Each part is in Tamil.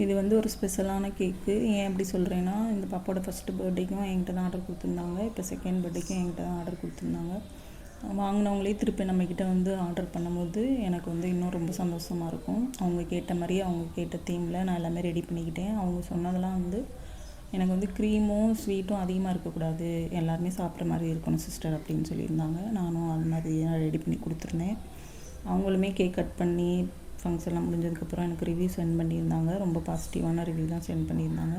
இது வந்து ஒரு ஸ்பெஷலான கேக்கு. ஏன் அப்படி சொல்கிறேன்னா, இந்த பாப்பாவோட ஃபஸ்ட்டு பர்த்டேக்கும் என்கிட்ட தான் ஆர்டர் கொடுத்துருந்தாங்க. இப்போ செகண்ட் பர்த்டேக்கும் என்கிட்ட தான் ஆர்டர் கொடுத்துருந்தாங்க. வாங்கினவங்களே திருப்பி நம்மக்கிட்ட வந்து ஆர்டர் பண்ணும்போது எனக்கு வந்து இன்னும் ரொம்ப சந்தோஷமாக இருக்கும். அவங்க கேட்ட மாதிரியே அவங்க கேட்ட தீமில் நான் எல்லாமே ரெடி பண்ணிக்கிட்டேன். அவங்க சொன்னதெல்லாம் வந்து எனக்கு வந்து க்ரீமும் ஸ்வீட்டும் அதிகமாக இருக்கக்கூடாது, எல்லாருமே சாப்பிட்ற மாதிரி இருக்கணும் சிஸ்டர் அப்படின்னு சொல்லியிருந்தாங்க. நானும் அது மாதிரி ரெடி பண்ணி கொடுத்துருந்தேன். அவங்களுமே கேக் கட் பண்ணி ஃபங்க்ஷன்லாம் முடிஞ்சதுக்கப்புறம் எனக்கு ரிவ்யூ சென்ட் பண்ணியிருந்தாங்க. ரொம்ப பாசிட்டிவான ரிவ்யூ தான் சென்ட் பண்ணியிருந்தாங்க.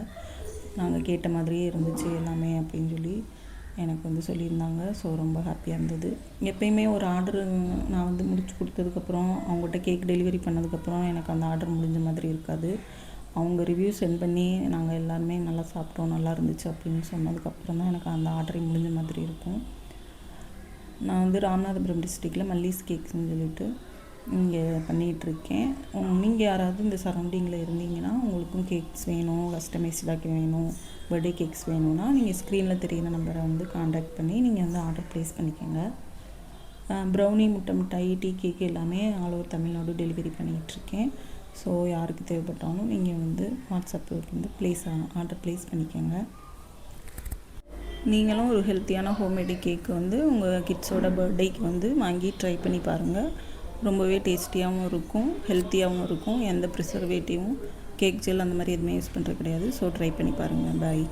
நாங்கள் கேட்ட மாதிரியே இருந்துச்சு எல்லாமே அப்படின்னு சொல்லி எனக்கு வந்து சொல்லியிருந்தாங்க. ஸோ ரொம்ப ஹாப்பியாக இருந்தது. எப்பயுமே ஒரு ஆர்டரு நான் வந்து முடிச்சு கொடுத்ததுக்கப்புறம் அவங்ககிட்ட கேக் டெலிவரி பண்ணதுக்கப்புறம் எனக்கு அந்த ஆர்டர் முடிஞ்ச மாதிரி இருக்காது. அவங்க ரிவ்யூ சென்ட் பண்ணி நாங்கள் எல்லாருமே நல்லா சாப்பிட்டோம், நல்லா இருந்துச்சு அப்படின்னு சொன்னதுக்கப்புறம் தான் எனக்கு அந்த ஆர்டரே முடிஞ்ச மாதிரி இருக்கும். நான் வந்து ராமநாதபுரம் டிஸ்ட்ரிக்டில் மல்லீஸ் கேக்ஸ்ன்னு சொல்லிட்டு இங்கே பண்ணிகிட்ருக்கேன். நீங்கள் யாராவது இந்த சரௌண்டிங்கில் இருந்தீங்கன்னா உங்களுக்கும் கேக்ஸ் வேணும், கஸ்டமைஸ்டாக வேணும், பர்த்டே கேக்ஸ் வேணும்னா நீங்கள் ஸ்க்ரீனில் தெரியிற நம்பரை வந்து காண்டாக்ட் பண்ணி நீங்கள் வந்து ஆர்டர் ப்ளேஸ் பண்ணிக்கோங்க. ப்ரௌனி, முட்டை மிட்டாய், டீ கேக் எல்லாமே ஆல் ஓவர் தமிழ்நாடு டெலிவரி பண்ணிகிட்ருக்கேன். ஸோ யாருக்கு தேவைப்பட்டாலும் நீங்கள் வந்து வாட்ஸ்அப்பில் வந்து ஆர்டர் ப்ளேஸ் பண்ணிக்கோங்க. நீங்களும் ஒரு ஹெல்த்தியான ஹோம்மேடு கேக்கு வந்து உங்கள் கிட்ஸோட பர்த்டேக்கு வந்து வாங்கி ட்ரை பண்ணி பாருங்கள். ரொம்பவே டேஸ்டியாகவும் இருக்கும், ஹெல்த்தியாகவும் இருக்கும். எந்த ப்ரிசர்வேட்டிவும், கேக் ஜெல் அந்த மாதிரி எதுவுமே யூஸ் பண்ணுறது கிடையாது. ஸோ ட்ரை பண்ணி பாருங்கள். பாய்.